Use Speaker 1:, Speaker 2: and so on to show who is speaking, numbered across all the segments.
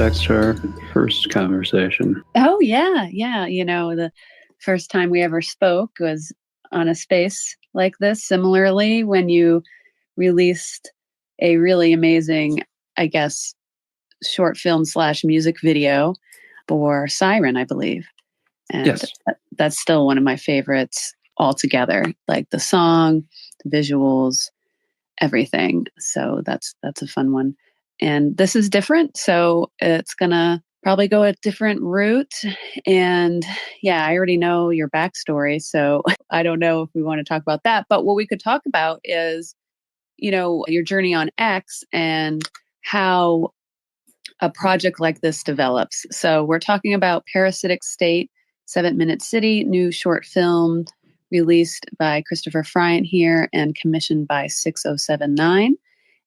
Speaker 1: back to our first conversation.
Speaker 2: Oh, yeah. Yeah. The first time we ever spoke was on a space like this. Similarly, when you released a really amazing, I guess, short film / music video for Siren, I believe. And
Speaker 1: Yes.
Speaker 2: that's still one of my favorites altogether. Like the song, the visuals, everything. So that's a fun one. And this is different. So it's going to probably go a different route. And yeah, I already know your backstory. So I don't know if we want to talk about that. But what we could talk about is, your journey on X and how a project like this develops. So we're talking about Parasitic State, 7-Minute City, new short film released by Christopher Fryant here and commissioned by 6079.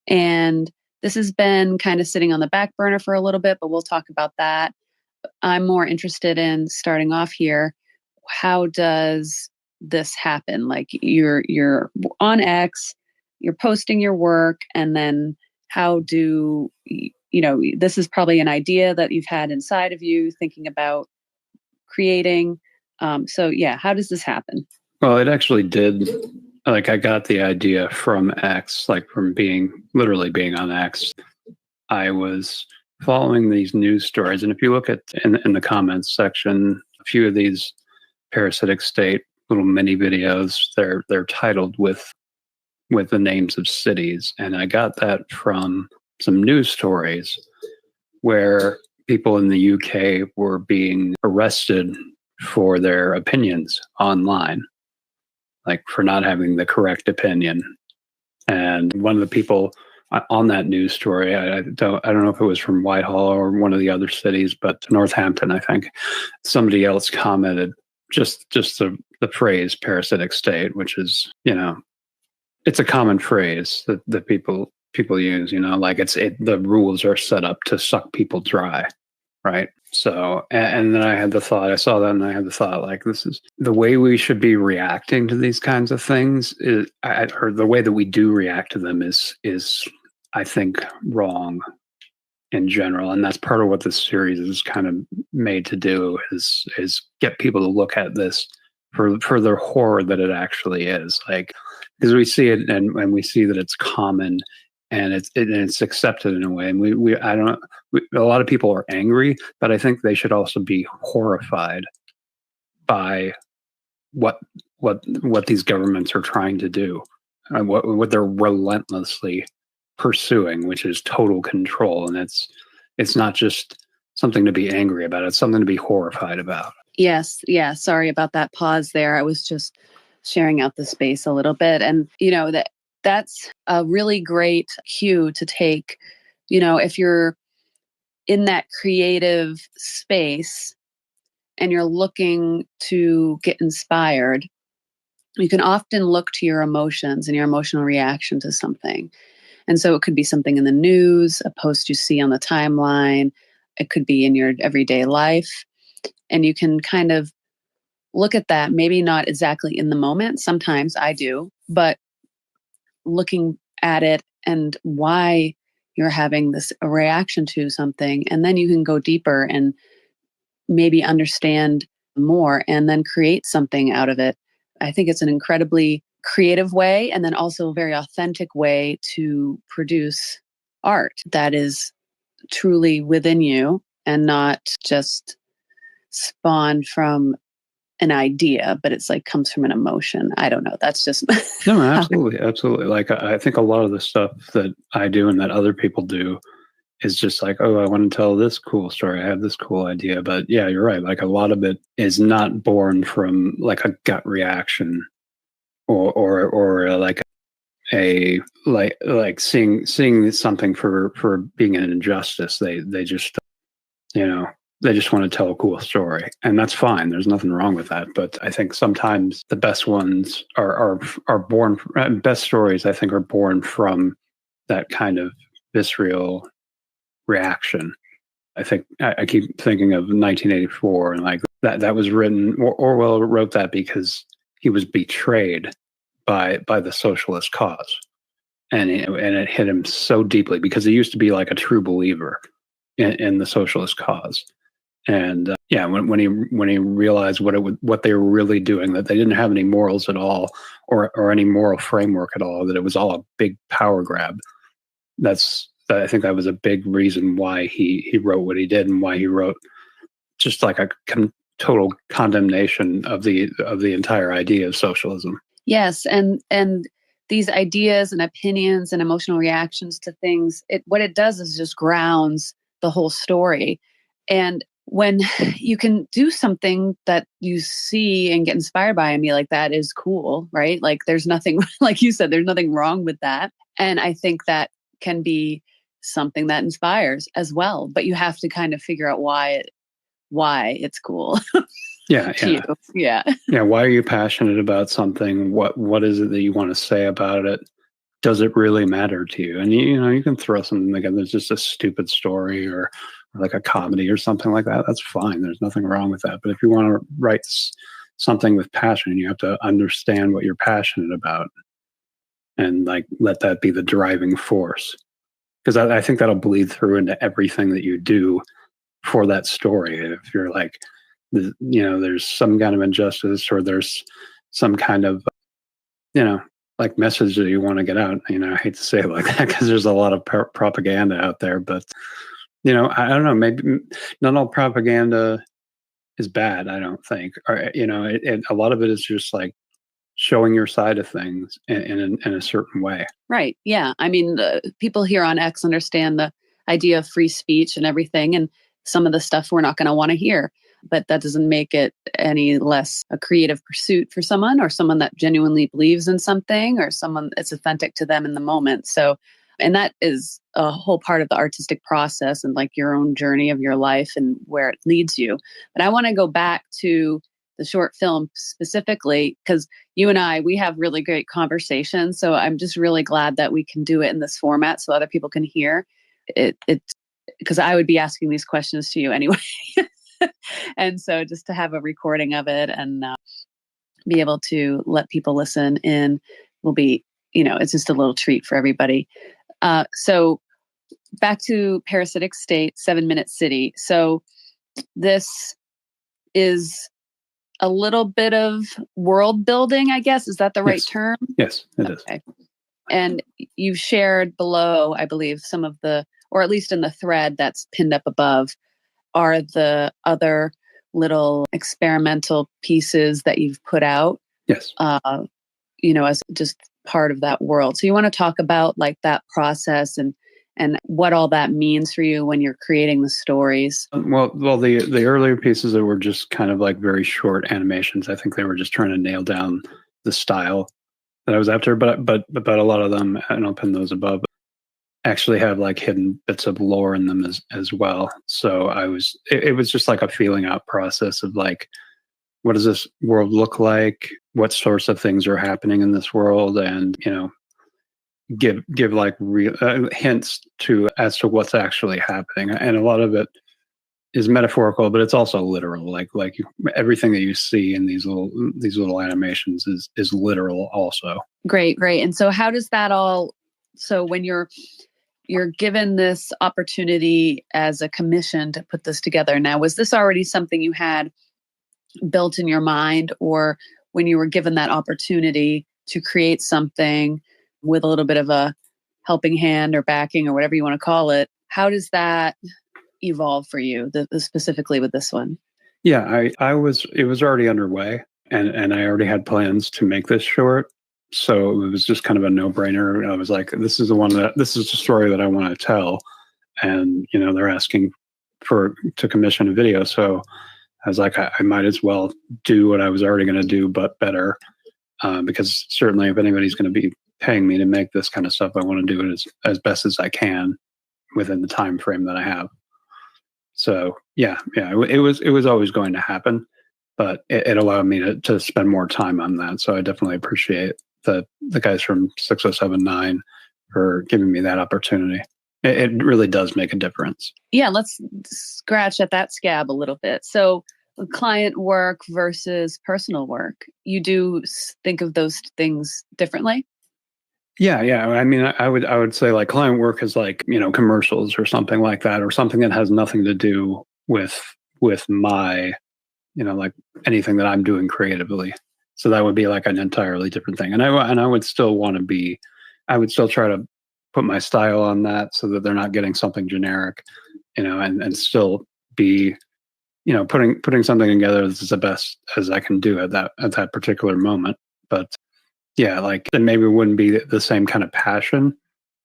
Speaker 2: And this has been kind of sitting on the back burner for a little bit, but we'll talk about that. I'm more interested in starting off here. How does this happen? Like you're on X, you're posting your work, and then how do this is probably an idea that you've had inside of you thinking about creating. So yeah, how does this happen?
Speaker 1: Well, it actually did. Like, I got the idea from X, like from literally being on X. I was following these news stories, and if you look at in the comments section, a few of these Parasitic State little mini videos, they're titled with the names of cities, and I got that from some news stories where people in the UK were being arrested for their opinions online, like for not having the correct opinion. And one of the people on that news story, I don't know if it was from Whitehall or one of the other cities, but Northampton, I think, somebody else commented just the phrase parasitic state, which is, it's a common phrase that people use, like the rules are set up to suck people dry. Right. So, and then I saw that and I had the thought, like, this is the way we should be reacting to these kinds of things or the way that we do react to them is, I think, wrong in general. And that's part of what this series is kind of made to do is get people to look at this for the horror that it actually is. Like, because we see it and we see that it's common and it's accepted in a way. And a lot of people are angry, but I think they should also be horrified by what these governments are trying to do, and what they're relentlessly pursuing, which is total control. And it's not just something to be angry about; it's something to be horrified about.
Speaker 2: Yes, yeah. Sorry about that pause there. I was just sharing out the space a little bit, and that's a really great cue to take. If you're in that creative space and you're looking to get inspired, you can often look to your emotions and your emotional reaction to something. And so it could be something in the news, a post you see on the timeline. It could be in your everyday life. And you can kind of look at that, maybe not exactly in the moment. Sometimes I do, but looking at it and why you're having this reaction to something. And then you can go deeper and maybe understand more and then create something out of it. I think it's an incredibly creative way and then also a very authentic way to produce art that is truly within you and not just spawned from an idea, but it's like comes from an emotion. I don't know. That's just
Speaker 1: No, absolutely. Like, I think a lot of the stuff that I do and that other people do is just like, oh, I want to tell this cool story. I have this cool idea. But yeah, you're right. Like, a lot of it is not born from like a gut reaction or like like seeing something for being an injustice. They just they just want to tell a cool story, and that's fine. There's nothing wrong with that. But I think sometimes the best ones are born. Best stories, I think, are born from that kind of visceral reaction. I think I keep thinking of 1984 and like that was written. Orwell wrote that because he was betrayed by the socialist cause, and it hit him so deeply because he used to be like a true believer in the socialist cause. And when he realized what they were really doing, that they didn't have any morals at all, or any moral framework at all, that it was all a big power grab. I think that was a big reason why he wrote what he did, and why he wrote just like a total condemnation of the entire idea of socialism.
Speaker 2: Yes, and these ideas and opinions and emotional reactions to things, what it does is just grounds the whole story. And when you can do something that you see and get inspired by and be like, that is cool, right? Like there's nothing, like you said, there's nothing wrong with that. And I think that can be something that inspires as well. But you have to kind of figure out why it's cool.
Speaker 1: Yeah.
Speaker 2: Yeah.
Speaker 1: Yeah. Why are you passionate about something? What is it that you want to say about it? Does it really matter to you? And you can throw something like there's just a stupid story or like a comedy or something like that. That's fine. There's nothing wrong with that. But if you want to write something with passion, you have to understand what you're passionate about, and like let that be the driving force. Because I think that'll bleed through into everything that you do for that story. If you're like, there's some kind of injustice, or there's some kind of, like message that you want to get out. I hate to say it like that because there's a lot of propaganda out there, but I don't know, maybe not all propaganda is bad. I don't think, or, a lot of it is just like showing your side of things in a certain way.
Speaker 2: Right. Yeah. I mean, the people here on X understand the idea of free speech and everything, and some of the stuff we're not going to want to hear. But that doesn't make it any less a creative pursuit for someone, or someone that genuinely believes in something, or someone that's authentic to them in the moment. So, and that is a whole part of the artistic process and like your own journey of your life and where it leads you. But I want to go back to the short film specifically, because you and we have really great conversations. So I'm just really glad that we can do it in this format so other people can hear it, because I would be asking these questions to you anyway. And so just to have a recording of it and be able to let people listen in will be, it's just a little treat for everybody. So back to Parasitic State, 7-Minute City. So this is a little bit of world building, I guess. Is that the right term?
Speaker 1: Yes, it is.
Speaker 2: And you've shared below, I believe, some of or at least in the thread that's pinned up above, are the other little experimental pieces that you've put out.
Speaker 1: Yes.
Speaker 2: As just part of that world. So you want to talk about like that process and what all that means for you when you're creating the stories?
Speaker 1: Well, the earlier pieces that were just kind of like very short animations. I think they were just trying to nail down the style that I was after. But a lot of them, and I'll pin those above, actually have like hidden bits of lore in them as well. So it was just like a feeling out process of like, what does this world look like? What sorts of things are happening in this world? And, give like real hints as to what's actually happening. And a lot of it is metaphorical, but it's also literal. Like everything that you see in these little animations is literal also.
Speaker 2: Great. And so how does that all, so when you're given this opportunity as a commission to put this together. Now, was this already something you had built in your mind, or when you were given that opportunity to create something with a little bit of a helping hand or backing or whatever you want to call it, how does that evolve for you, specifically with this one?
Speaker 1: Yeah, it was already underway, and I already had plans to make this short. So it was just kind of a no-brainer. I was like, this is the story that I want to tell. And, they're asking to commission a video. So I was like, I might as well do what I was already going to do, but better. Because certainly if anybody's going to be paying me to make this kind of stuff, I want to do it as best as I can within the time frame that I have. So yeah, it was always going to happen, but it allowed me to spend more time on that. So I definitely appreciate the guys from 6079 for giving me that opportunity. It really does make a difference.
Speaker 2: Yeah, let's scratch at that scab a little bit. So client work versus personal work, you do think of those things differently?
Speaker 1: Yeah. I mean, I would say like client work is like, commercials or something like that, or something that has nothing to do with my, like anything that I'm doing creatively. So that would be like an entirely different thing. And I would still want to be, I would still try to put my style on that so that they're not getting something generic, and still be, putting something together that's the best as I can do at that particular moment. But yeah, like then maybe it wouldn't be the same kind of passion,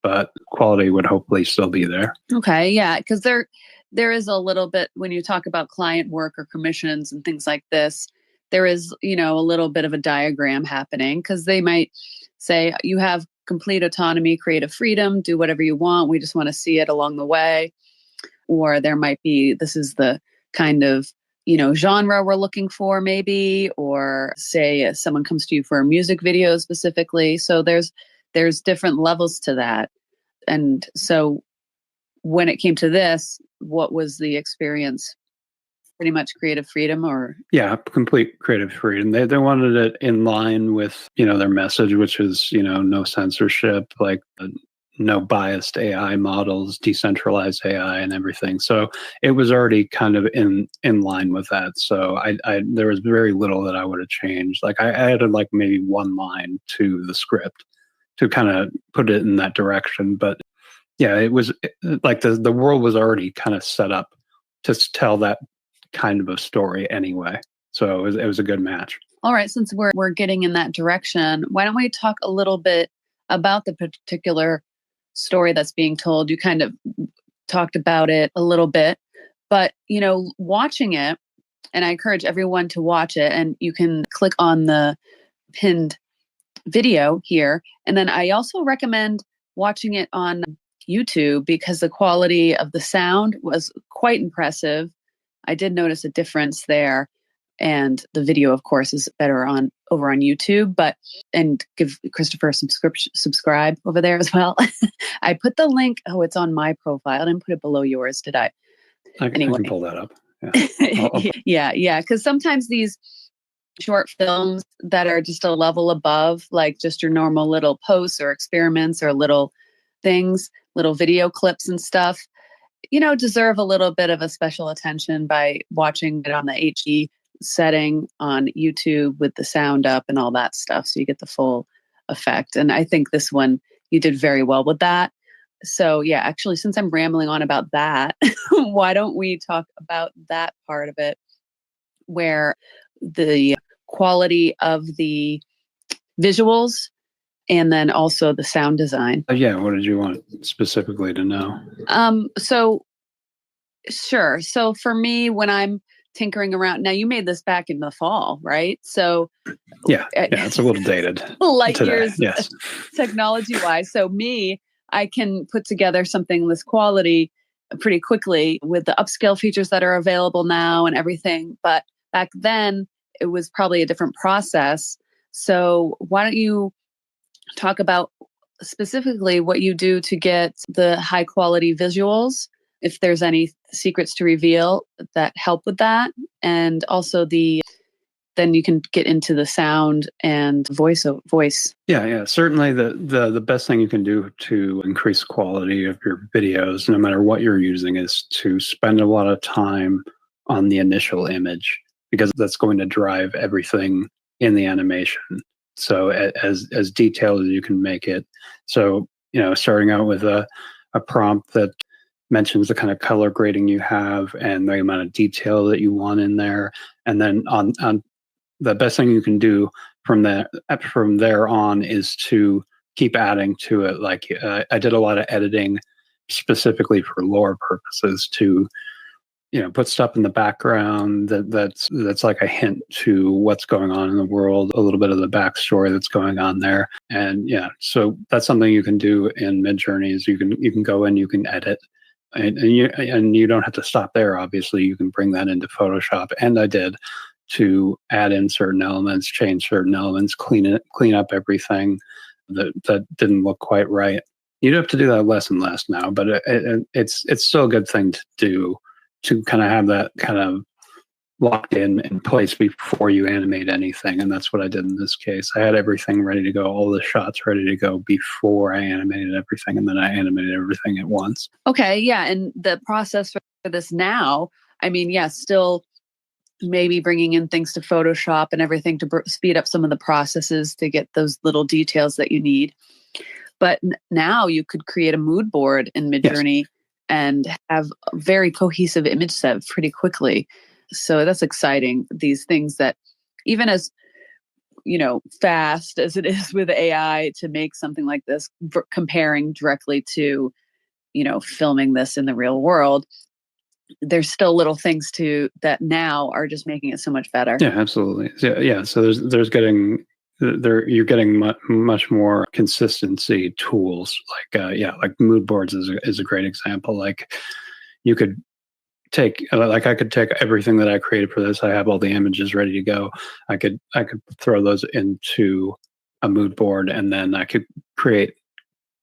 Speaker 1: but quality would hopefully still be there.
Speaker 2: Okay, yeah, because there is a little bit when you talk about client work or commissions and things like this, there is, a little bit of a diagram happening because they might say you have complete autonomy, creative freedom, do whatever you want. We just want to see it along the way. Or there might be, this is the kind of, genre we're looking for maybe, or say someone comes to you for a music video specifically. So there's different levels to that. And so when it came to this, what was the experience? Pretty much creative freedom or?
Speaker 1: Yeah, complete creative freedom. They wanted it in line with, their message, which is, no censorship, like no biased AI models, decentralized AI and everything. So it was already kind of in line with that. So I there was very little that I would have changed. Like I added like maybe one line to the script to kind of put it in that direction. But yeah, it was like the world was already kind of set up to tell that kind of a story anyway. So it was a good match.
Speaker 2: All right, since we're getting in that direction, why don't we talk a little bit about the particular story that's being told? You kind of talked about it a little bit, but watching it, and I encourage everyone to watch it, and you can click on the pinned video here. And then I also recommend watching it on YouTube because the quality of the sound was quite impressive. I did notice a difference there. And the video, of course, is better over on YouTube, and give Christopher a subscribe over there as well. I put the link. Oh, it's on my profile. I didn't put it below yours, did I?
Speaker 1: Anyway. I can pull that up. Yeah.
Speaker 2: Yeah. Because sometimes these short films that are just a level above, like just your normal little posts or experiments or little things, little video clips and stuff, deserve a little bit of a special attention by watching it on the HD setting on YouTube with the sound up and all that stuff. So you get the full effect. And I think this one, you did very well with that. So yeah, actually, since I'm rambling on about that, why don't we talk about that part of it where the quality of the visuals and then also the sound design.
Speaker 1: Yeah. What did you want specifically to know?
Speaker 2: So sure. So for me, when I'm tinkering around, now you made this back in the fall, right? So
Speaker 1: yeah, it's a little dated.
Speaker 2: Light
Speaker 1: today.
Speaker 2: years,
Speaker 1: yes.
Speaker 2: Technology wise. So I can put together something this quality pretty quickly with the upscale features that are available now and everything. But back then it was probably a different process. So why don't you talk about specifically what you do to get the high quality visuals, if there's any secrets to reveal that help with that, and also then you can get into the sound and voice.
Speaker 1: Yeah. Certainly the best thing you can do to increase quality of your videos, no matter what you're using, is to spend a lot of time on the initial image, because that's going to drive everything in the animation. So as detailed as you can make it. So, starting out with a prompt that mentions the kind of color grading you have and the amount of detail that you want in there. And then on the best thing you can do from there on is to keep adding to it. Like I did a lot of editing specifically for lore purposes to, put stuff in the background that's like a hint to what's going on in the world, a little bit of the backstory that's going on there. And yeah, so that's something you can do in Midjourney. Is you can go in, you can edit, and you don't have to stop there. Obviously, you can bring that into Photoshop, and I did, to add in certain elements, change certain elements, clean up everything that didn't look quite right. You don't have to do that less and less now, but it's still a good thing to do, to kind of have that kind of locked in place before you animate anything. And that's what I did in this case. I had everything ready to go, all the shots ready to go before I animated everything. And then I animated everything at once.
Speaker 2: Okay. Yeah. And the process for this now, I mean, yeah, still maybe bringing in things to Photoshop and everything to speed up some of the processes to get those little details that you need. But now you could create a mood board in Midjourney and have a very cohesive image set pretty quickly. So that's exciting. These things that even as, fast as it is with AI to make something like this, comparing directly to, filming this in the real world, there's still little things that now are just making it so much better.
Speaker 1: Yeah, absolutely. Yeah. So you're getting much more consistency tools. Like mood boards is a great example. Like you could I could take everything that I created for this. I have all the images ready to go. I could throw those into a mood board, and then I could create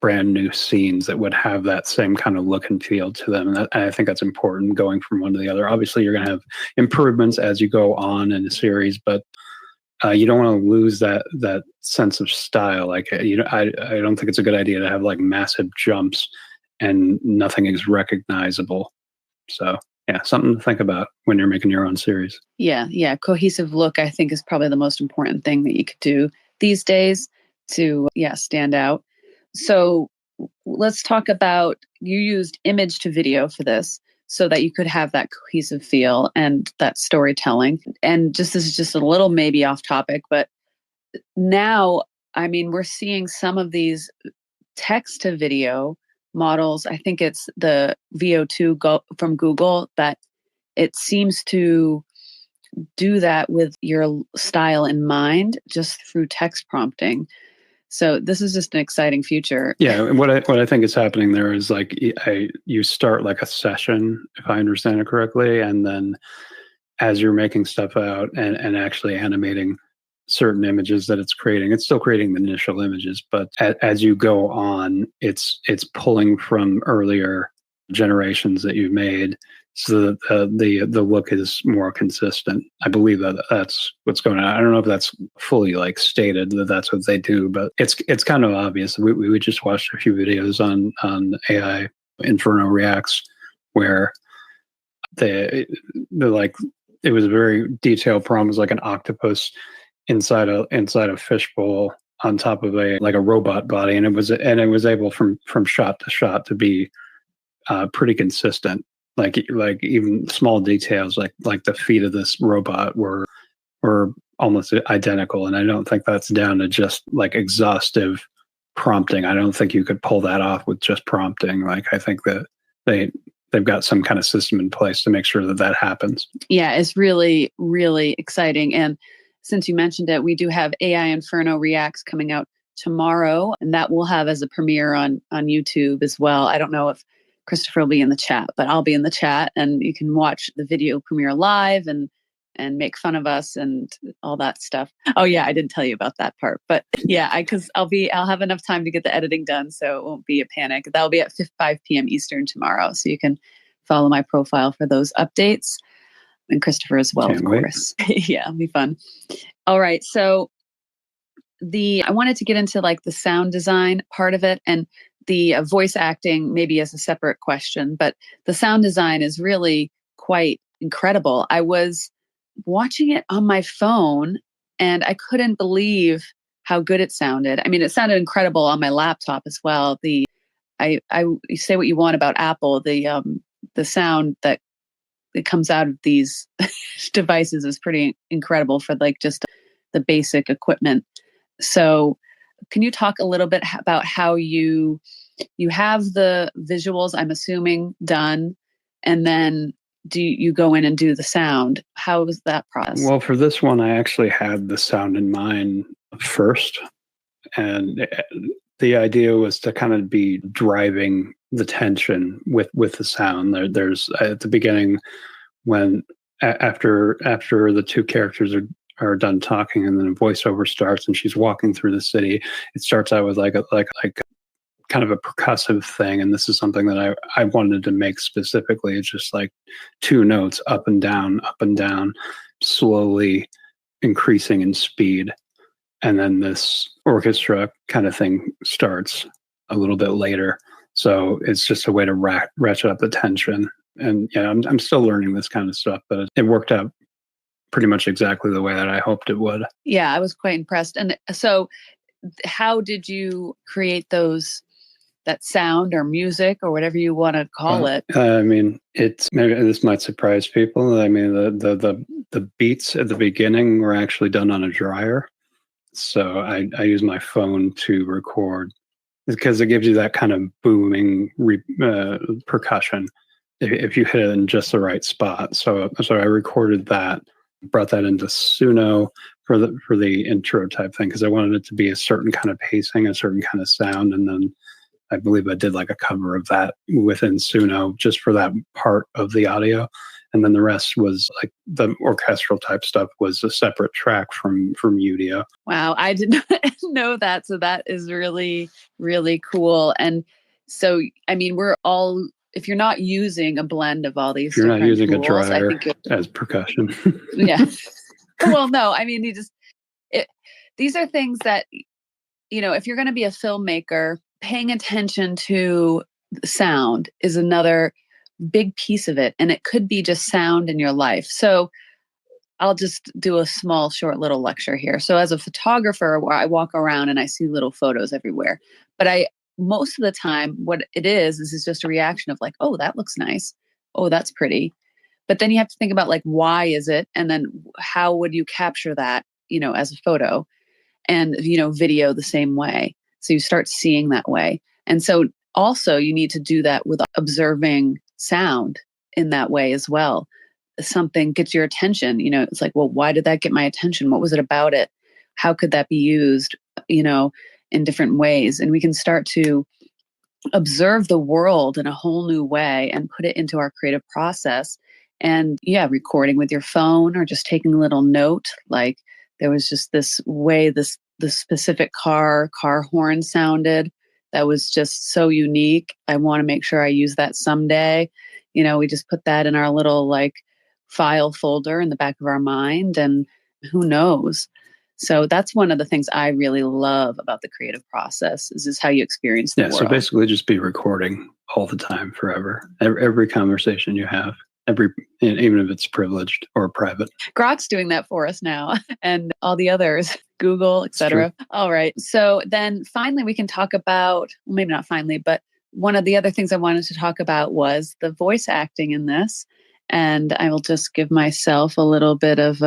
Speaker 1: brand new scenes that would have that same kind of look and feel to them. And I think that's important going from one to the other. Obviously, you're going to have improvements as you go on in the series, but you don't want to lose that sense of style. Like, I don't think it's a good idea to have like massive jumps and nothing is recognizable. So yeah, something to think about when you're making your own series.
Speaker 2: Yeah. Cohesive look, I think, is probably the most important thing that you could do these days to stand out. So let's talk about, you used image to video for this so that you could have that cohesive feel and that storytelling. And this is just a little maybe off topic, but now, I mean, we're seeing some of these text to video models. I think it's the VO2 from Google that it seems to do that with your style in mind just through text prompting. So this is just an exciting future.
Speaker 1: Yeah, what I think is happening there is like you start like a session, if I understand it correctly, and then as you're making stuff out and actually animating certain images that it's still creating the initial images, but as you go on, it's pulling from earlier generations that you've made, so that the look is more consistent. I believe that's what's going on. I don't know if that's fully like stated that that's what they do, but it's kind of obvious. We just watched a few videos on AI Inferno Reacts where they're like, it was a very detailed prompt. It was like an octopus inside a fishbowl on top of a robot body, and it was able from shot to shot to be pretty consistent. Like even small details like the feet of this robot were almost identical, and I don't think that's down to just like exhaustive prompting. I don't think you could pull that off with just prompting. Like, I think that they've got some kind of system in place to make sure that happens.
Speaker 2: Yeah, it's really, really exciting. And since you mentioned it, we do have AI Inferno Reacts coming out tomorrow, and that we'll have as a premiere on YouTube as well. I don't know if Christopher will be in the chat, but I'll be in the chat, and you can watch the video premiere live and make fun of us and all that stuff. Oh yeah, I didn't tell you about that part, but yeah, because I'll have enough time to get the editing done, so it won't be a panic. That'll be at 5 p.m. Eastern tomorrow, so you can follow my profile for those updates, and Christopher as well, of course. Yeah, it'll be fun. All right, so I wanted to get into like the sound design part of it, and the voice acting maybe as a separate question, but the sound design is really quite incredible. I was watching it on my phone and I couldn't believe how good it sounded. I mean, it sounded incredible on my laptop as well. You say what you want about Apple, the sound that it comes out of these devices is pretty incredible for like just the basic equipment. So can you talk a little bit about how you have the visuals, I'm assuming, done, and then do you go in and do the sound? How was that process?
Speaker 1: Well, for this one, I actually had the sound in mind first. And the idea was to kind of be driving the tension with the sound. There's at the beginning, when after the two characters are done talking, and then a voiceover starts and she's walking through the city. It starts out with like kind of a percussive thing. And this is something that I wanted to make specifically. It's just like two notes up and down, slowly increasing in speed. And then this orchestra kind of thing starts a little bit later. So it's just a way to ratchet up the tension. And yeah, I'm still learning this kind of stuff, but it worked out pretty much exactly the way that I hoped it would.
Speaker 2: Yeah, I was quite impressed. And so how did you create that sound or music or whatever you want to call it?
Speaker 1: I mean, it's maybe this might surprise people. I mean, the beats at the beginning were actually done on a dryer. So I use my phone to record because it gives you that kind of booming percussion if you hit it in just the right spot. So I recorded that, brought that into Suno for the intro type thing because I wanted it to be a certain kind of pacing, a certain kind of sound, and then I believe I did like a cover of that within Suno just for that part of the audio. And then the rest was like the orchestral type stuff was a separate track from Udio.
Speaker 2: Wow, I did not know that. So that is really, really cool. And so, I mean, if you're not using a blend of all these,
Speaker 1: if you're not using
Speaker 2: tools,
Speaker 1: a dryer as percussion.
Speaker 2: Yeah. Well, no, I mean, these are things that, if you're going to be a filmmaker, paying attention to sound is another big piece of it. And it could be just sound in your life. So I'll just do a small, short little lecture here. So as a photographer, I walk around and I see little photos everywhere. But most of the time, what it is just a reaction of like, oh, that looks nice. Oh, that's pretty. But then you have to think about like, why is it? And then how would you capture that, as a photo and, video the same way. So you start seeing that way. And so also you need to do that with observing sound in that way as well. Something gets your attention, it's like, well, why did that get my attention? What was it about it? How could that be used, in different ways? And we can start to observe the world in a whole new way and put it into our creative process. And yeah, recording with your phone or just taking a little note. Like there was just this way the specific car horn sounded that was just so unique. I want to make sure I use that someday. We just put that in our little like file folder in the back of our mind, and who knows? So that's one of the things I really love about the creative process is how you experience the world.
Speaker 1: So basically just be recording all the time, forever. Every conversation you have, even if it's privileged or private.
Speaker 2: Grok's doing that for us now, and all the others, Google, etc. All right. So then finally we can talk about, well, maybe not finally, but one of the other things I wanted to talk about was the voice acting in this. And I will just give myself a little bit of,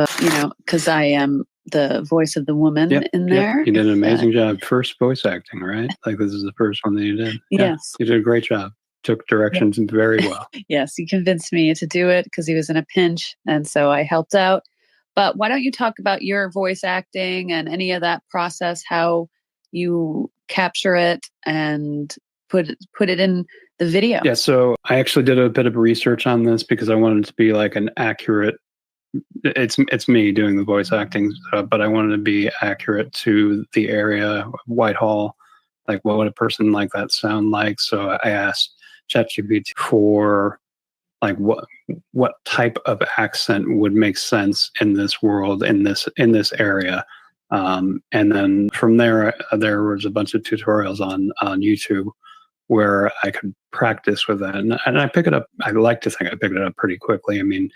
Speaker 2: because I am the voice of the woman in there.
Speaker 1: You did an amazing job. First voice acting, right? Like this is the first one that you did.
Speaker 2: Yes.
Speaker 1: You did a great job. Took directions very well.
Speaker 2: Yes, he convinced me to do it because he was in a pinch. And so I helped out. But why don't you talk about your voice acting and any of that process, how you capture it and put it in the video?
Speaker 1: Yeah, so I actually did a bit of research on this because I wanted to be like an accurate, it's me doing the voice acting, but I wanted to be accurate to the area, Whitehall, like what would a person like that sound like? So I asked ChatGPT for like what type of accent would make sense in this world, in this area. And then from there was a bunch of tutorials on YouTube where I could practice with that. And I pick it up. I like to think I picked it up pretty quickly. I mean,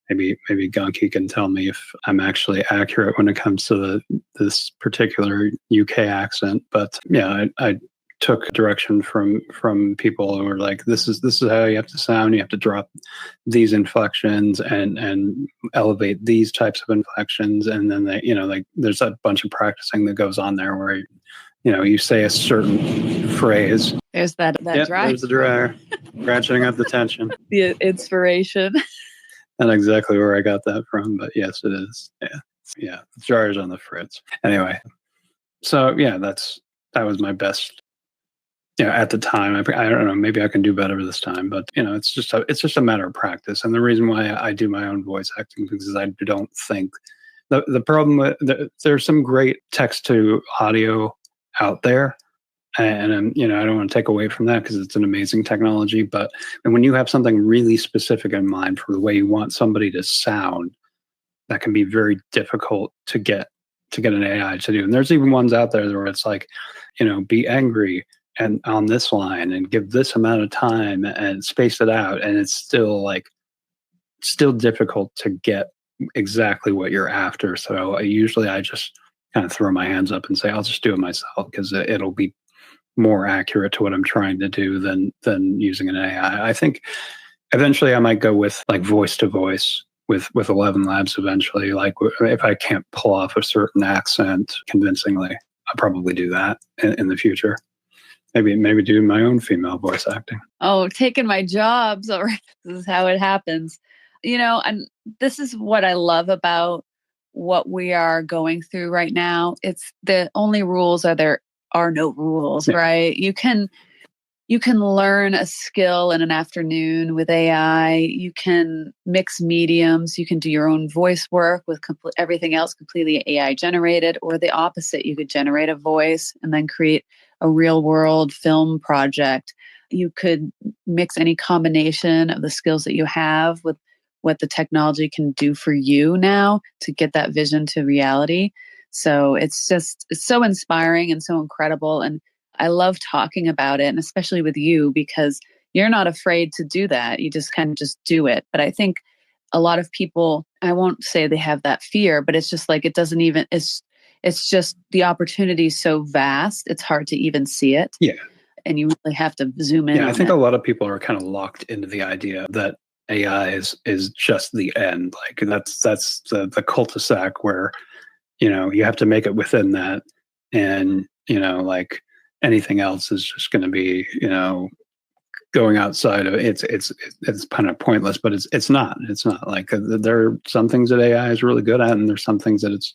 Speaker 1: maybe Gunky can tell me if I'm actually accurate when it comes to this particular UK accent. But yeah, I took direction from people who were like, this is how you have to sound. You have to drop these inflections and elevate these types of inflections. And then like there's a bunch of practicing that goes on there where you say a certain phrase.
Speaker 2: There's that dryer.
Speaker 1: There's the dryer. Ratcheting up the tension.
Speaker 2: The inspiration.
Speaker 1: Not exactly where I got that from, but yes, it is. Yeah. The dryer's on the fritz. Anyway, so yeah, that was my best. At the time, I don't know. Maybe I can do better this time, but it's just a matter of practice. And the reason why I do my own voice acting because I don't think the problem with there's some great text to audio out there, And I don't want to take away from that because it's an amazing technology. But when you have something really specific in mind for the way you want somebody to sound, that can be very difficult to get an AI to do. And there's even ones out there where it's like, be angry and on this line and give this amount of time and space it out, and it's still difficult to get exactly what you're after. So usually I just kind of throw my hands up and say, I'll just do it myself because it'll be more accurate to what I'm trying to do than using an AI. I think eventually I might go with like voice to voice with 11 Labs eventually. Like if I can't pull off a certain accent convincingly, I'll probably do that in the future. Maybe do my own female voice acting.
Speaker 2: Oh, taking my jobs. All right. This is how it happens. And this is what I love about what we are going through right now. It's the only rules there are no rules, yeah. Right? You can learn a skill in an afternoon with AI. You can mix mediums. You can do your own voice work with everything else completely AI generated, or the opposite. You could generate a voice and then create a real world film project. You could mix any combination of the skills that you have with what the technology can do for you now to get that vision to reality. So it's so inspiring and so incredible. And I love talking about it, and especially with you, because you're not afraid to do that. You just kind of just do it. But I think a lot of people, I won't say they have that fear, but it's just like, it's just the opportunity is so vast. It's hard to even see it.
Speaker 1: Yeah.
Speaker 2: And you really have to zoom in.
Speaker 1: Yeah, I think a lot of people are kind of locked into the idea that AI is just the end. Like that's the cul-de-sac where, you have to make it within that. And, like anything else is just going to be, going outside of it. It's kind of pointless, but it's not like there are some things that AI is really good at, and there's some things that it's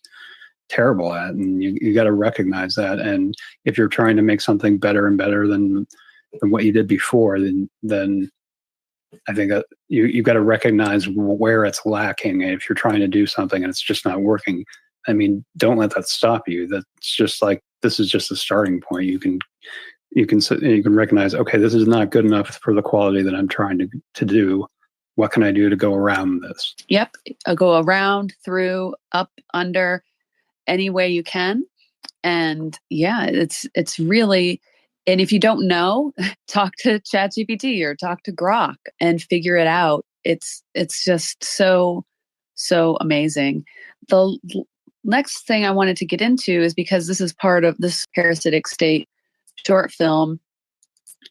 Speaker 1: terrible at. And you got to recognize that. And if you're trying to make something better and better than what you did before, then I think that you got to recognize where it's lacking. And if you're trying to do something and it's just not working, I mean, don't let that stop you. That's just like, this is just a starting point. You can recognize, okay, this is not good enough for the quality that I'm trying to do. What can I do to go around this?
Speaker 2: Yep. Go around, through, up, under, any way you can. And yeah, it's really, and if you don't know, talk to ChatGPT or talk to Grok and figure it out. It's just so amazing. The next thing I wanted to get into is, because this is part of this Parasitic State short film,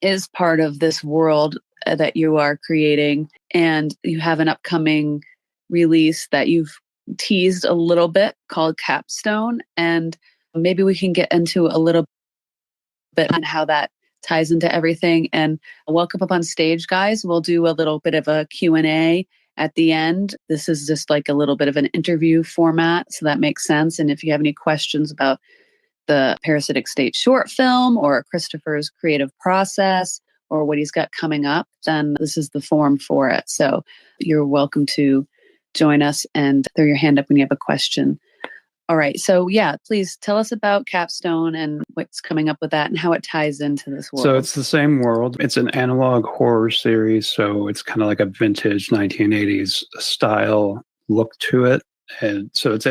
Speaker 2: is part of this world that you are creating, and you have an upcoming release that you've teased a little bit called Capstone, and maybe we can get into a little bit on how that ties into everything. And welcome up on stage, guys. We'll do a little bit of a Q&A at the end. This is just like a little bit of an interview format, so that makes sense. And if you have any questions about the Parasitic State short film, or Christopher's creative process, or what he's got coming up, then this is the forum for it. So you're welcome to join us and throw your hand up when you have a question. All right. So yeah, please tell us about Capstone and what's coming up with that and how it ties into this world.
Speaker 1: So it's the same world. It's an analog horror series. So it's kind of like a vintage 1980s style look to it. And so it's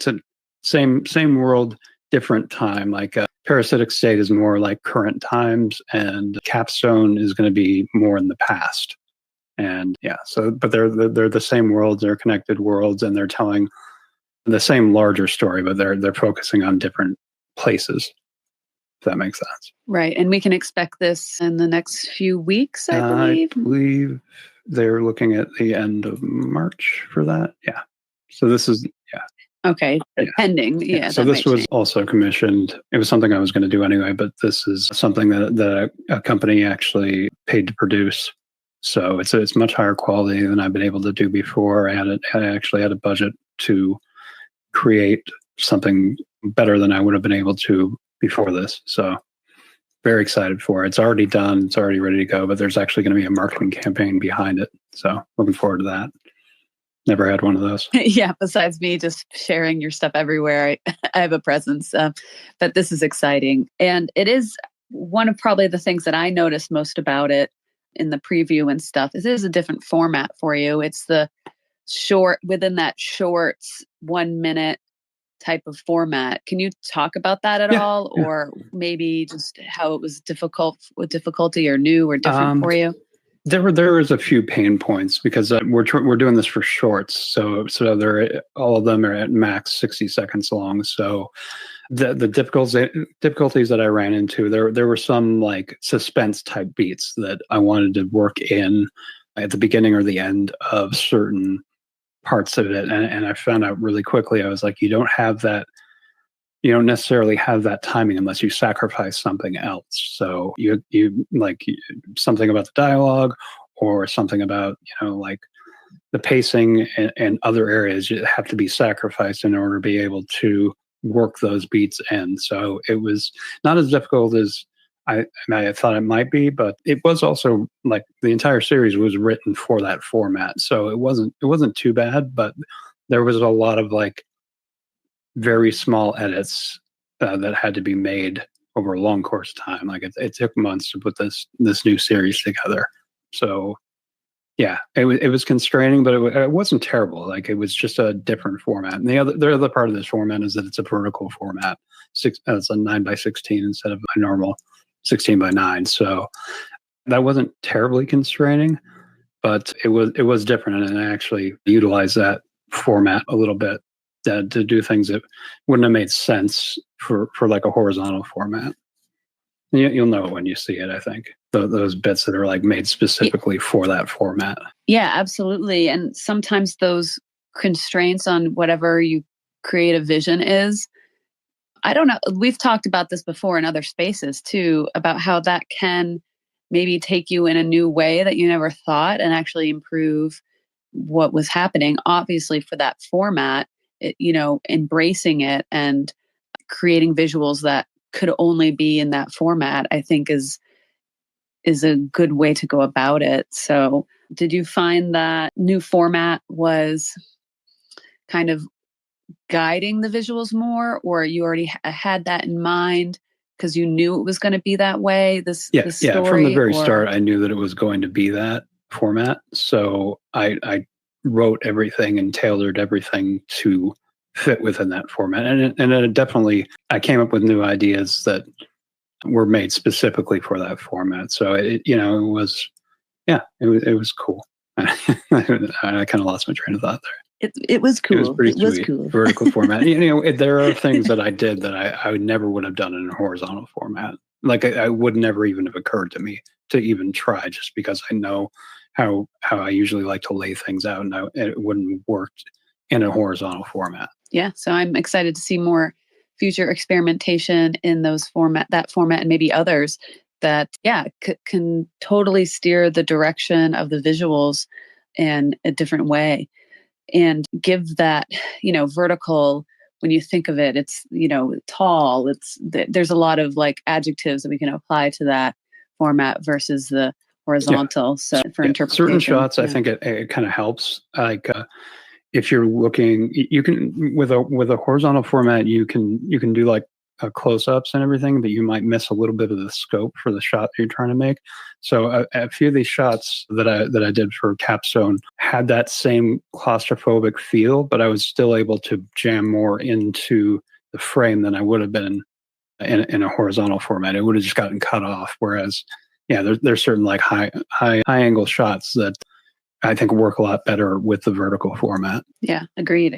Speaker 1: a same world, different time. Like Parasitic State is more like current times, and Capstone is going to be more in the past. And yeah, so but they're the same worlds, they're connected worlds, and they're telling the same larger story, but they're focusing on different places. If that makes sense.
Speaker 2: Right. And we can expect this in the next few weeks, I believe.
Speaker 1: I believe they're looking at the end of March for that. Yeah. So this is, yeah.
Speaker 2: Okay. Yeah. Pending. Yeah.
Speaker 1: So this was also commissioned. It was something I was going to do anyway, but this is something that a company actually paid to produce. So it's much higher quality than I've been able to do before. I actually had a budget to create something better than I would have been able to before this. So very excited for it. It's already done. It's already ready to go, but there's actually going to be a marketing campaign behind it. So looking forward to that. Never had one of those.
Speaker 2: Yeah. Besides me just sharing your stuff everywhere, I have a presence, but this is exciting. And it is one of probably the things that I noticed most about it in the preview and stuff is it is a different format for you. It's the short, within that shorts 1 minute type of format. Can you talk about that at all?
Speaker 1: Yeah.
Speaker 2: Or maybe just how it was difficulty or new or different for you?
Speaker 1: There was a few pain points because we're doing this for shorts, so they're all of them are at max 60 seconds long. So the difficulties that I ran into, there were some like suspense type beats that I wanted to work in at the beginning or the end of certain parts of it, and I found out really quickly. I was like, you don't necessarily have that timing unless you sacrifice something else. So you like something about the dialogue or something about, like the pacing and other areas you have to be sacrificed in order to be able to work those beats in. So it was not as difficult as I thought it might be, but it was also like the entire series was written for that format. So it wasn't too bad, but there was a lot of like very small edits that had to be made over a long course of time. Like it took months to put this new series together. So yeah, it was constraining, but it wasn't terrible. Like it was just a different format. And the other part of this format is that it's a vertical format. It's a 9:16 instead of a normal 16:9. So that wasn't terribly constraining, but it was different, and I actually utilized that format a little bit to do things that wouldn't have made sense for like a horizontal format. You'll know it when you see it, I think. Those bits that are like made specifically for that format.
Speaker 2: Yeah, absolutely. And sometimes those constraints on whatever you creative vision is, I don't know. We've talked about this before in other spaces too, about how that can maybe take you in a new way that you never thought and actually improve what was happening. Obviously, for that format, embracing it and creating visuals that could only be in that format, I think is a good way to go about it. So did you find that new format was kind of guiding the visuals more, or you already had that in mind because you knew it was going to be that way, this story?
Speaker 1: From the very start, I knew that it was going to be that format. So I wrote everything and tailored everything to fit within that format. And it definitely, I came up with new ideas that were made specifically for that format. So it was cool. I kind of lost my train of thought there.
Speaker 2: It was cool.
Speaker 1: It was pretty
Speaker 2: was
Speaker 1: sweet.
Speaker 2: cool.
Speaker 1: Vertical format. There are things that I did that I never would have done in a horizontal format. Like I would never even have occurred to me to even try, just because I know how I usually like to lay things out, and it wouldn't have worked in a horizontal format.
Speaker 2: Yeah, so I'm excited to see more future experimentation in that format, and maybe others that can totally steer the direction of the visuals in a different way and give that vertical. When you think of it, it's tall, there's a lot of like adjectives that we can apply to that format versus the horizontal. So for interpretation,
Speaker 1: certain shots, I think it kind of helps. Like if you're looking, you can with a horizontal format, you can do like close-ups and everything, but you might miss a little bit of the scope for the shot that you're trying to make. So a few of these shots that I did for Capstone had that same claustrophobic feel, but I was still able to jam more into the frame than I would have been in a horizontal format. It would have just gotten cut off. Whereas, there's certain like high angle shots that I think work a lot better with the vertical format.
Speaker 2: Yeah, agreed.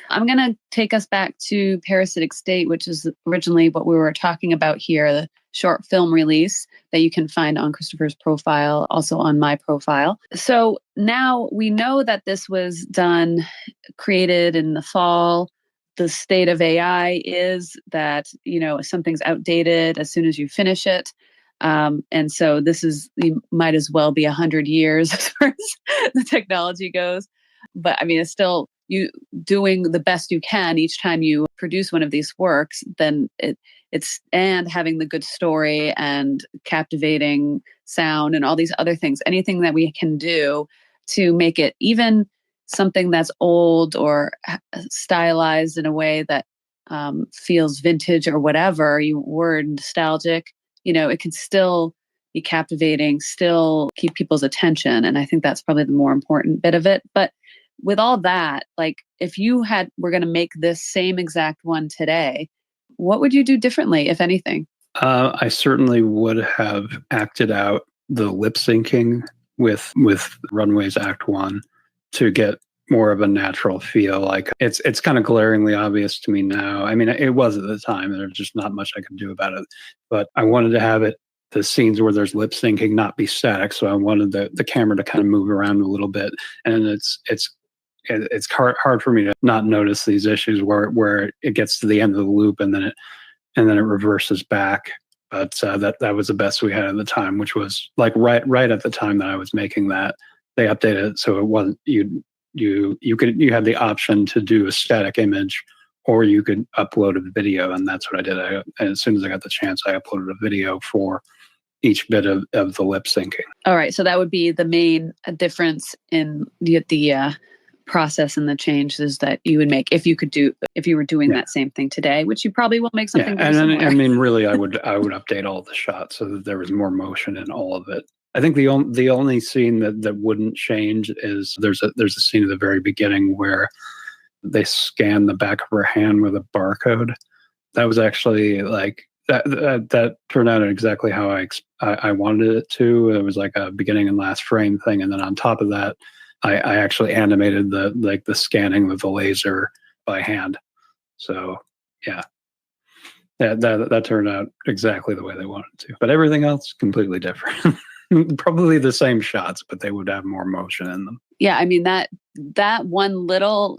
Speaker 2: I'm going to take us back to Parasitic State, which is originally what we were talking about here, the short film release that you can find on Christopher's profile, also on my profile. So now we know that this was created in the fall. The state of AI is that, something's outdated as soon as you finish it. And so you might as well be 100 years as far as the technology goes. But I mean, it's still you doing the best you can each time you produce one of these works, then it's and having the good story and captivating sound and all these other things, anything that we can do to make it even something that's old or stylized in a way that feels vintage or whatever, you were nostalgic. it can still be captivating, still keep people's attention. And I think that's probably the more important bit of it. But with all that, like if you were going to make this same exact one today, what would you do differently, if anything?
Speaker 1: I certainly would have acted out the lip syncing with Runways Act One to get more of a natural feel. Like it's kind of glaringly obvious to me now. I mean, it was at the time. There's just not much I could do about it. But I wanted to have the scenes where there's lip syncing not be static. So I wanted the camera to kind of move around a little bit. And it's hard for me to not notice these issues where it gets to the end of the loop and then it reverses back. But that was the best we had at the time, which was like right at the time that I was making that. They updated it so it wasn't you had the option to do a static image, or you could upload a video, and that's what I did. As soon as I got the chance, I uploaded a video for each bit of the lip syncing.
Speaker 2: All right, so that would be the main difference in the process and the changes that you would make if you were doing that same thing today, which you probably will make something very similar.
Speaker 1: I mean, really, I would update all the shots so that there was more motion in all of it. I think the only scene that wouldn't change is there's a scene at the very beginning where they scan the back of her hand with a barcode. That was actually like that turned out exactly how I wanted it to. It was like a beginning and last frame thing, and then on top of that, I actually animated the scanning with the laser by hand. So yeah, that turned out exactly the way they wanted to. But everything else completely different. Probably the same shots, but they would have more motion in them.
Speaker 2: Yeah, I mean that one little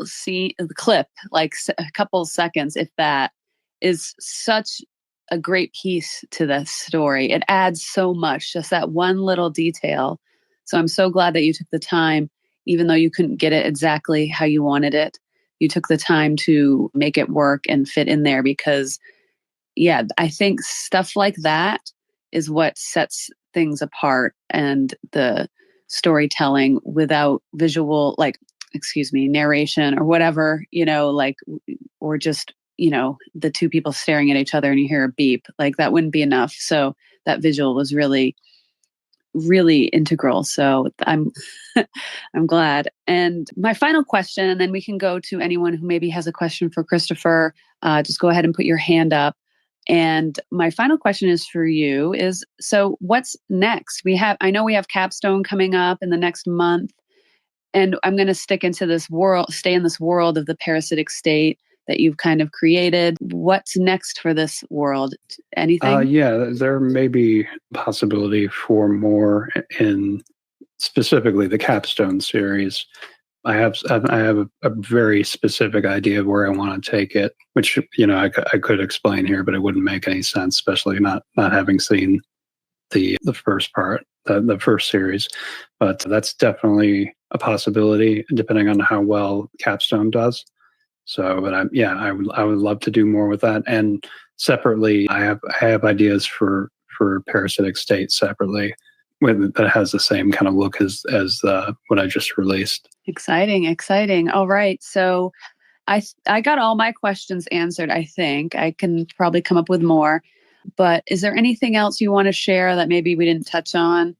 Speaker 2: clip, like a couple seconds, if that, is such a great piece to the story. It adds so much, just that one little detail. So I'm so glad that you took the time, even though you couldn't get it exactly how you wanted it. You took the time to make it work and fit in there because, yeah, I think stuff like that is what sets things apart, and the storytelling without visual, narration or whatever, or just, the two people staring at each other and you hear a beep, like that wouldn't be enough. So that visual was really, really integral. So I'm glad. And my final question, and then we can go to anyone who maybe has a question for Christopher. Just go ahead and put your hand up. And my final question is for you so what's next? I know we have Capstone coming up in the next month, and I'm going to stay in this world of the Parasitic State that you've kind of created. What's next for this world? Anything?
Speaker 1: Yeah, there may be possibility for more in specifically the Capstone series. I have a very specific idea of where I want to take it, which I could explain here, but it wouldn't make any sense, especially not having seen the first part, the first series. But that's definitely a possibility, depending on how well Capstone does. So, but I would love to do more with that. And separately, I have ideas for Parasitic State separately, that has the same kind of look as what I just released.
Speaker 2: Exciting. All right. So I got all my questions answered. I think I can probably come up with more, but is there anything else you want to share that maybe we didn't touch on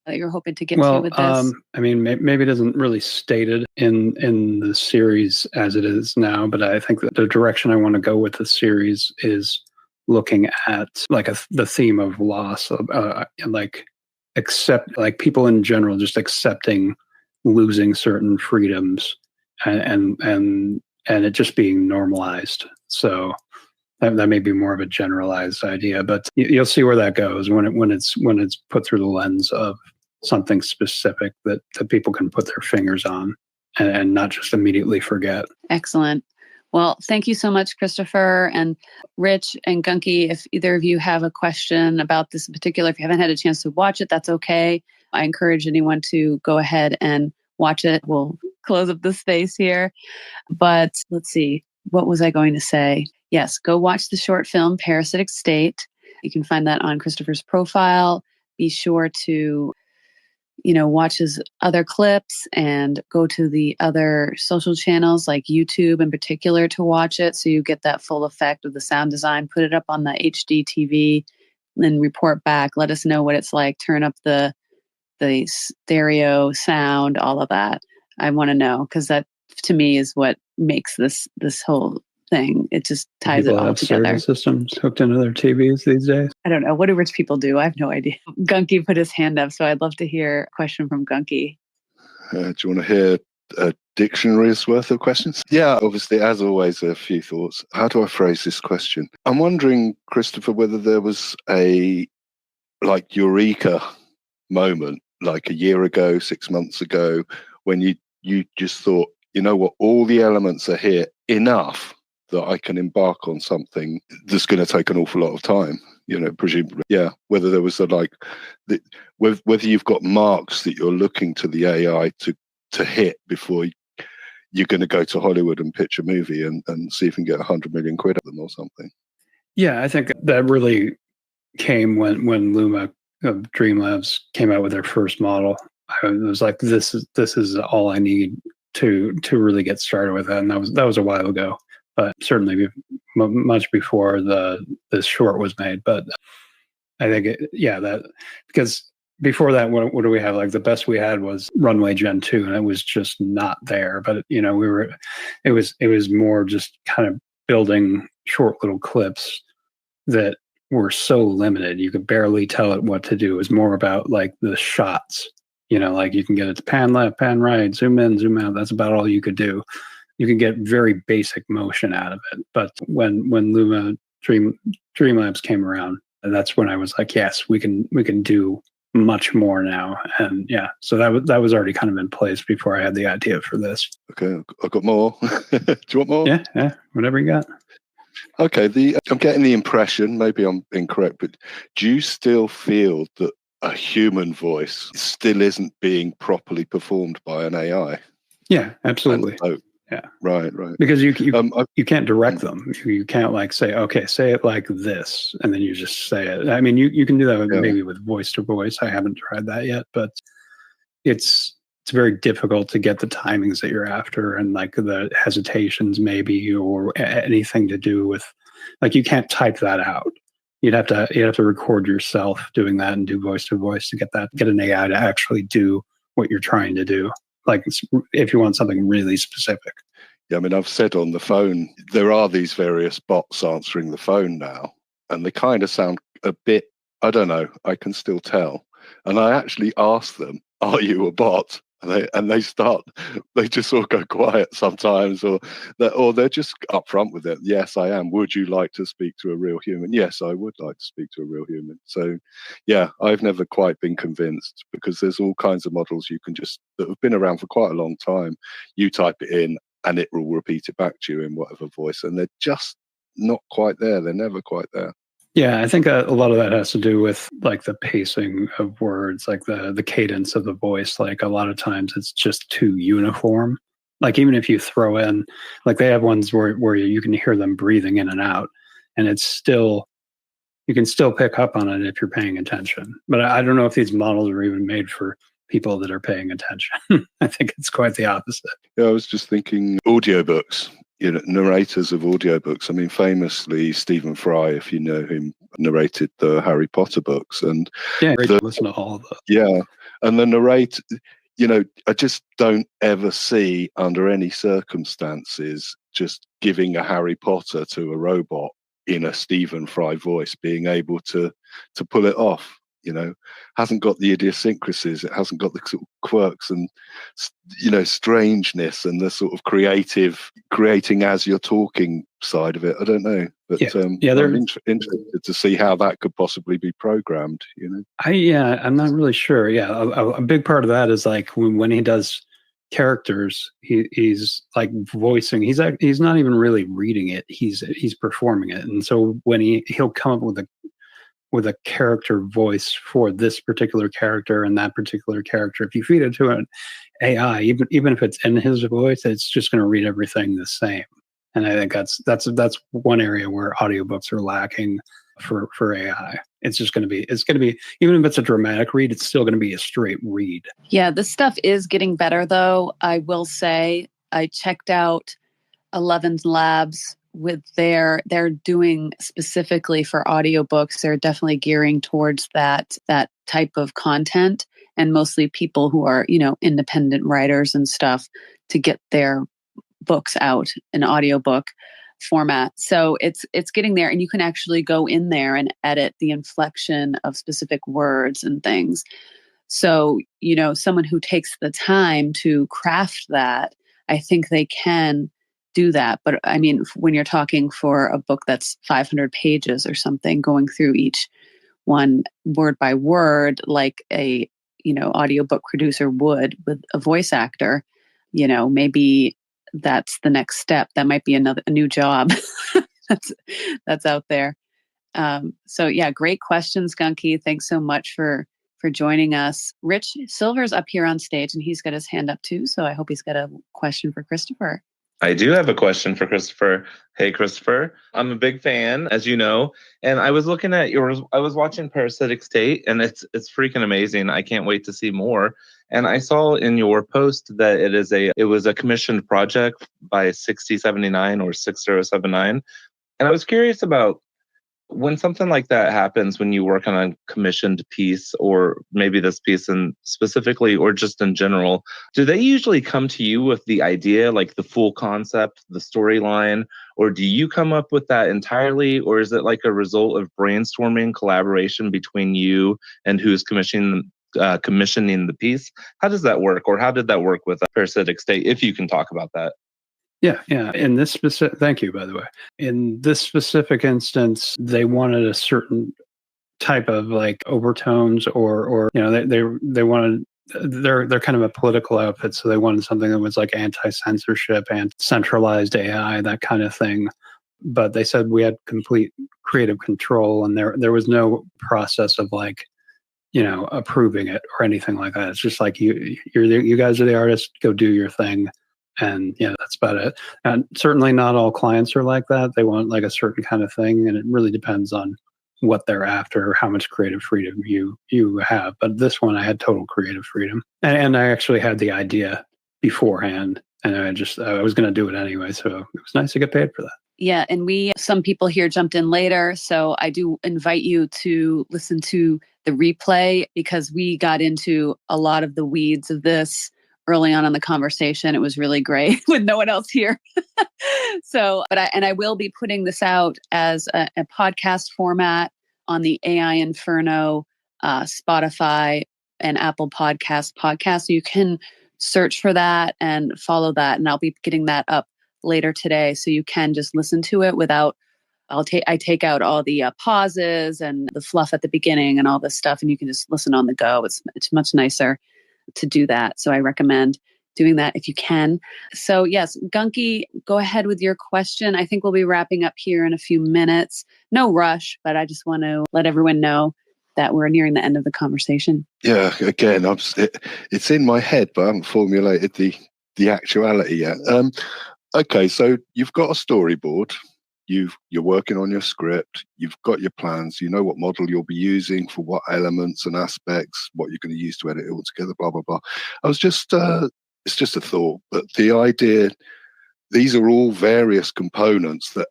Speaker 2: that you're hoping to get to with this?
Speaker 1: I mean, maybe it isn't really stated in the series as it is now, but I think that the direction I want to go with the series is looking at the theme of loss, of people in general just accepting losing certain freedoms and it just being normalized. So that may be more of a generalized idea, but you'll see where that goes when it's put through the lens of something specific that people can put their fingers on and not just immediately forget.
Speaker 2: Excellent. Well, thank you so much, Christopher and Rich and Gunky. If either of you have a question about this in particular, if you haven't had a chance to watch it, that's okay. I encourage anyone to go ahead and watch it. We'll close up the space here. But let's see, what was I going to say? Yes, go watch the short film Parasitic State. You can find that on Christopher's profile. Be sure to watch his other clips and go to the other social channels like YouTube in particular to watch it, so you get that full effect of the sound design. Put it up on the HD TV and report back. Let us know what it's like. Turn up the stereo sound, all of that. I want to know, because that to me is what makes this whole thing. It just ties it
Speaker 1: People
Speaker 2: all
Speaker 1: have
Speaker 2: together.
Speaker 1: stereo systems hooked into their TVs these days.
Speaker 2: I don't know. What do rich people do? I have no idea. Gunky put his hand up, so I'd love to hear a question from Gunky.
Speaker 3: Do you want to hear a dictionary's worth of questions? Yeah, obviously, as always, a few thoughts. How do I phrase this question? I'm wondering, Christopher, whether there was a eureka moment, like a year ago, 6 months ago, when you just thought, you know what, all the elements are here enough that I can embark on something that's going to take an awful lot of time. Presumably, yeah. Whether there was whether you've got marks that you're looking to the AI to hit before you're going to go to Hollywood and pitch a movie and see if you can get 100 million quid at them or something.
Speaker 1: Yeah, I think that really came when Luma of Dreamlabs came out with their first model. I was like, this is all I need to really get started with it, and that was a while ago. But certainly much before this short was made. But I think, that because before that, what do we have? Like the best we had was Runway Gen 2, and it was just not there. But it was more just kind of building short little clips that were so limited. You could barely tell it what to do. It was more about like the shots. Like you can get it to pan left, pan right, zoom in, zoom out. That's about all you could do. You can get very basic motion out of it. But when Luma Dreamlabs came around, that's when I was like, yes, we can do much more now. And yeah, so that was already kind of in place before I had the idea for this.
Speaker 3: Okay, I've got more. Do you want more?
Speaker 1: Yeah, whatever you got.
Speaker 3: Okay, I'm getting the impression, maybe I'm incorrect, but do you still feel that a human voice still isn't being properly performed by an AI?
Speaker 1: Yeah, absolutely. Yeah.
Speaker 3: Right.
Speaker 1: Because you can't direct them. You can't like say, okay, say it like this, and then you just say it. I mean, you can do that maybe with voice to voice. I haven't tried that yet, but it's very difficult to get the timings that you're after and like the hesitations maybe, or anything to do with, like, you can't type that out. You'd have to record yourself doing that and do voice to voice to get an AI to actually do what you're trying to do. Like if you want something really specific.
Speaker 3: Yeah, I mean, I've said on the phone, there are these various bots answering the phone now, and they kind of sound a bit, I don't know, I can still tell. And I actually ask them, are you a bot? And they just sort of go quiet sometimes, or they're just upfront with it. Yes, I am. Would you like to speak to a real human? Yes, I would like to speak to a real human. So, yeah, I've never quite been convinced, because there's all kinds of models that have been around for quite a long time. You type it in, and it will repeat it back to you in whatever voice, and they're just not quite there. They're never quite there.
Speaker 1: Yeah, I think a lot of that has to do with like the pacing of words, like the cadence of the voice. Like a lot of times it's just too uniform. Like even if you throw in, like they have ones where you can hear them breathing in and out, and you can still pick up on it if you're paying attention. But I don't know if these models are even made for people that are paying attention. I think it's quite the opposite.
Speaker 3: Yeah, I was just thinking audiobooks. Narrators of audiobooks. I mean, famously, Stephen Fry, if you know him, narrated the Harry Potter books. And
Speaker 1: yeah, great to listen to all of them.
Speaker 3: Yeah, and the narrator, I just don't ever see, under any circumstances, just giving a Harry Potter to a robot in a Stephen Fry voice being able to pull it off. Hasn't got the idiosyncrasies, it hasn't got the sort of quirks and strangeness and the sort of creating as you're talking side of it. I don't know, but I'm interested to see how that could possibly be programmed.
Speaker 1: I'm not really sure. Yeah, a big part of that is like when he does characters, he's like voicing. He's not even really reading it. He's performing it, and so when he'll come up with a character voice for this particular character and that particular character. If you feed it to an AI, even if it's in his voice, it's just going to read everything the same. And I think that's one area where audiobooks are lacking for AI. It's going to be, even if it's a dramatic read, it's still going to be a straight read.
Speaker 2: Yeah, this stuff is getting better though. I will say I checked out 11 Labs with they're doing specifically for audiobooks, they're definitely gearing towards that type of content, and mostly people who are, independent writers and stuff, to get their books out in audiobook format. So it's getting there, and you can actually go in there and edit the inflection of specific words and things. So, someone who takes the time to craft that, I think they can do that. But I mean, when you're talking for a book that's 500 pages or something, going through each one word by word, like a, audiobook producer would with a voice actor, maybe that's the next step. That might be a new job that's out there. So yeah, great questions, Gunky. Thanks so much for joining us. Rich Silver's up here on stage, and he's got his hand up too. So I hope he's got a question for Christopher.
Speaker 4: I do have a question for Christopher. Hey, Christopher. I'm a big fan, as you know, and I was looking at I was watching Parasitic State, and it's freaking amazing. I can't wait to see more. And I saw in your post that it was a commissioned project by 6079 or 6079. And I was curious about, when something like that happens, when you work on a commissioned piece, or maybe this piece in specifically, or just in general, do they usually come to you with the idea, like the full concept, the storyline, or do you come up with that entirely? Or is it like a result of brainstorming, collaboration between you and who's commissioning the piece? How does that work? Or how did that work with Parasitic State, if you can talk about that?
Speaker 1: Yeah. In this specific, thank you, by the way. In this specific instance, they wanted a certain type of like overtones, or they wanted, they're kind of a political outfit, so they wanted something that was like anti-censorship and centralized AI, that kind of thing. But they said we had complete creative control, and there was no process of like, approving it or anything like that. It's just like you guys are the artists, go do your thing. And that's about it. And certainly not all clients are like that. They want like a certain kind of thing, and it really depends on what they're after, how much creative freedom you have. But this one, I had total creative freedom, and I actually had the idea beforehand, and I was going to do it anyway. So it was nice to get paid for that.
Speaker 2: Yeah, and some people here jumped in later, so I do invite you to listen to the replay, because we got into a lot of the weeds of this early on in the conversation. It was really great with no one else here. So, I will be putting this out as a podcast format on the AI Inferno, Spotify, and Apple podcast. So you can search for that and follow that. And I'll be getting that up later today, so you can just listen to it without. I take out all the pauses and the fluff at the beginning and all this stuff, and you can just listen on the go. It's much nicer to do that. So I recommend doing that if you can. So yes, Gunky, go ahead with your question. I think we'll be wrapping up here in a few minutes. No rush, but I just want to let everyone know that we're nearing the end of the conversation.
Speaker 3: Yeah, again, it's in my head, but I haven't formulated the actuality yet. Okay, so you've got a storyboard. You're working on your script, you've got your plans, you know what model you'll be using for what elements and aspects, what you're going to use to edit it all together, blah, blah, blah. It's just a thought, but the idea, these are all various components that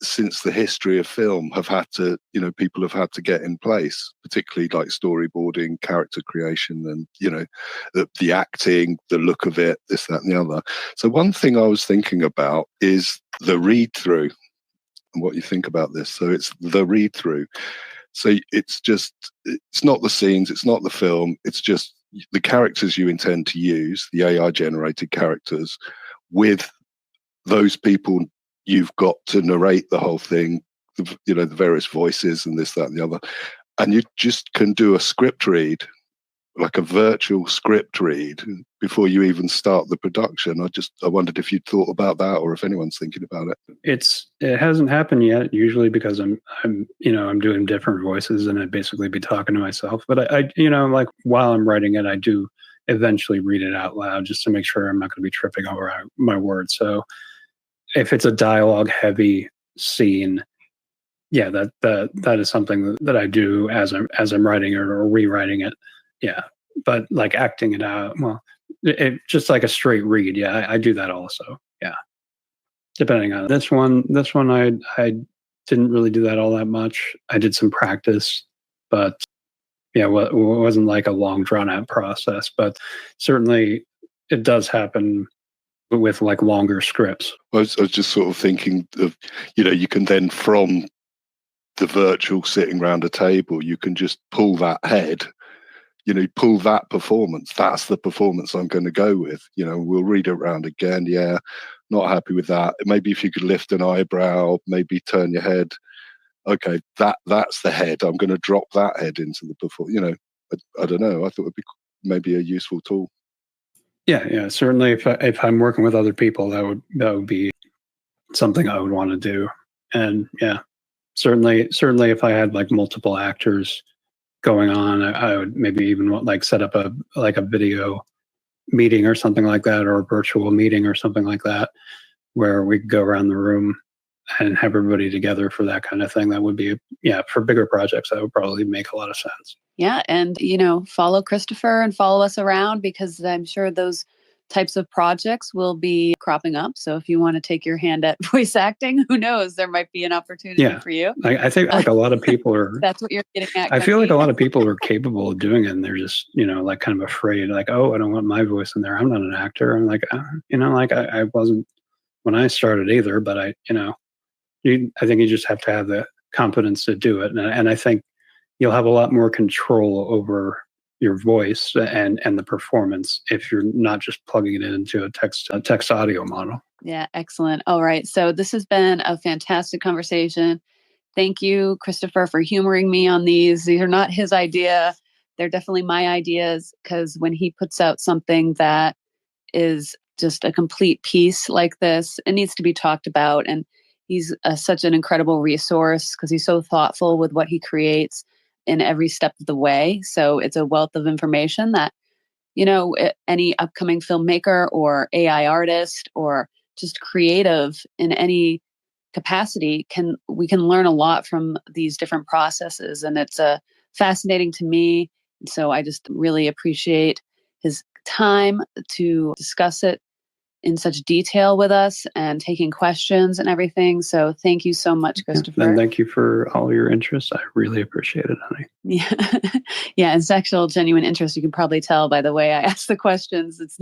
Speaker 3: since the history of film have had to, people have had to get in place, particularly like storyboarding, character creation, and, the acting, the look of it, this, that, and the other. So one thing I was thinking about is the read through. And what you think about this. So it's the read through. So it's not the scenes, it's not the film, it's just the characters you intend to use, the AI generated characters, with those people you've got to narrate the whole thing, the various voices and this, that, and the other. And you just can do a script read, like a virtual script read, before you even start the production. I wondered if you'd thought about that, or if anyone's thinking about it.
Speaker 1: It hasn't happened yet, usually because I'm doing different voices, and I'd basically be talking to myself. But I like while I'm writing it, I do eventually read it out loud, just to make sure I'm not going to be tripping over my words. So if it's a dialogue heavy scene, yeah, that is something that I do as I'm writing it or rewriting it. Yeah, but like acting it out, well, it just like a straight read. Yeah, I do that also. Yeah. depending on this one. I didn't really do that all that much. I did some practice, but yeah, it wasn't like a long drawn out process. But certainly, it does happen with like longer scripts.
Speaker 3: I was just sort of thinking of, you can then from the virtual sitting around a table, you can just pull that head, pull that performance. That's the performance I'm going to go with. We'll read it around again. Yeah, not happy with that. Maybe if you could lift an eyebrow, maybe turn your head. Okay, that's the head. I'm going to drop that head into the performance. I don't know. I thought it'd be maybe a useful tool.
Speaker 1: Yeah. Certainly, if I'm working with other people, that would be something I would want to do. And yeah, certainly, if I had like multiple actors going on, I would maybe even like set up a video meeting or something like that, or a virtual meeting or something like that, where we could go around the room and have everybody together for that kind of thing. That would be, for bigger projects, that would probably make a lot of sense.
Speaker 2: Yeah. And, follow Christopher and follow us around, because I'm sure those types of projects will be cropping up. So if you want to take your hand at voice acting, who knows, there might be an opportunity for you.
Speaker 1: I think like a lot of people are,
Speaker 2: that's what you're getting at.
Speaker 1: I feel like a lot of people are capable of doing it, and they're just, like kind of afraid, like, oh, I don't want my voice in there. I'm not an actor. I'm like, I wasn't when I started either, but I think you just have to have the confidence to do it. And I think you'll have a lot more control over your voice and the performance if you're not just plugging it into a text audio model.
Speaker 2: Yeah, excellent. All right. So this has been a fantastic conversation. Thank you, Christopher, for humoring me on these. These are not his idea. They're definitely my ideas, because when he puts out something that is just a complete piece like this, it needs to be talked about. And he's such an incredible resource, because he's so thoughtful with what he creates in every step of the way. So it's a wealth of information that, any upcoming filmmaker or AI artist or just creative in any capacity we can learn a lot from these different processes. And it's fascinating to me. So I just really appreciate his time to discuss it in such detail with us and taking questions and everything. So thank you so much, Christopher.
Speaker 1: And thank you for all your interest. I really appreciate it, honey.
Speaker 2: Yeah. Yeah. And sexual genuine interest. You can probably tell by the way I ask the questions. It's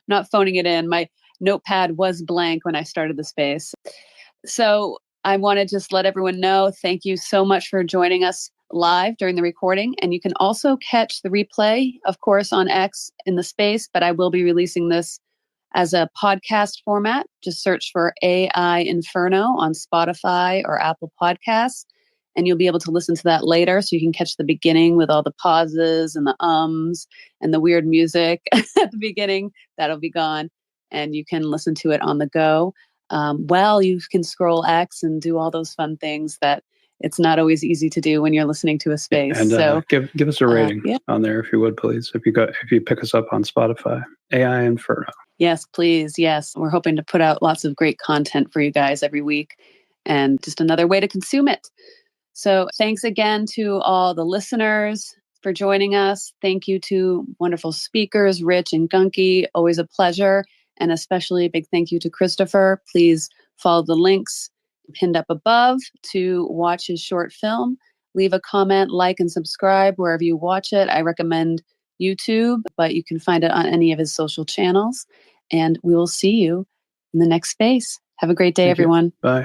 Speaker 2: not phoning it in. My notepad was blank when I started the space. So I want to just let everyone know, thank you so much for joining us live during the recording. And you can also catch the replay, of course, on X in the space, but I will be releasing this as a podcast format. Just search for AI Inferno on Spotify or Apple Podcasts, and you'll be able to listen to that later. So you can catch the beginning with all the pauses and the ums and the weird music at the beginning. That'll be gone. And you can listen to it on the go. You can scroll X and do all those fun things that it's not always easy to do when you're listening to a space.
Speaker 1: And
Speaker 2: so
Speaker 1: give us a rating on there if you would, please. If you pick us up on Spotify, AI Inferno.
Speaker 2: Yes, please. Yes. We're hoping to put out lots of great content for you guys every week, and just another way to consume it. So thanks again to all the listeners for joining us. Thank you to wonderful speakers, Rich and Gunky. Always a pleasure. And especially a big thank you to Christopher. Please follow the links pinned up above to watch his short film. Leave a comment, like, and subscribe wherever you watch it. I recommend YouTube, but you can find it on any of his social channels. And we will see you in the next space. Have a great day, everyone.
Speaker 1: Bye.